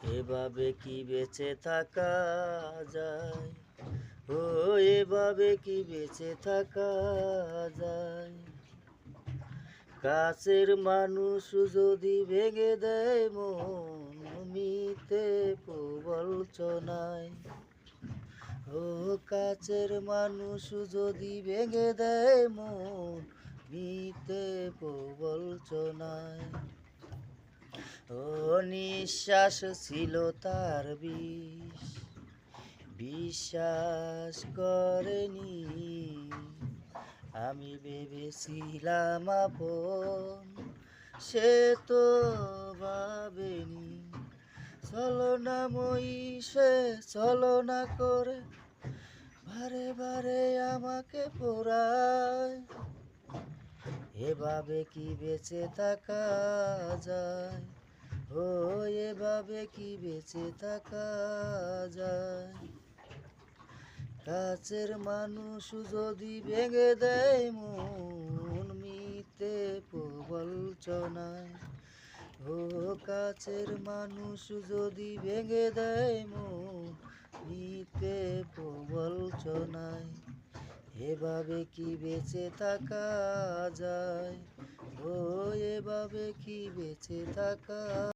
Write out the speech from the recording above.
এভাবে কি বেঁচে থাকা যায়? ও এভাবে কি বেঁচে থাকা যায়? কাছের মানুষ যদি ভেঙে দেয় মন, মিথ্যে প্রবঞ্চনায়। ও কাছের মানুষ যদি ভেঙে দেয় মন, মিথ্যে প্রবঞ্চনায়। ও নিঃশ্বাস ছিল তার বিষ, বিশ্বাস করেনি। আমি ভেবেছিলাম আপন, সে তো ভাবেনি। ছলনাময়ী সে ছলনা করে বারে বারে আমাকে পোড়ায়। এভাবে কি বেঁচে থাকা যায়? ও এভাবে কি বেঁচে থাকা যায়? কাছের মানুষ যদি ভেঙে দেয় মন, মিথ্যে প্রবঞ্চনায়। ও কাছের মানুষ যদি ভেঙে দেয় মন, মিথ্যে প্রবঞ্চনায়। এভাবে কি বেঁচে থাকা যায়? ও এভাবে কি বেঁচে থাকা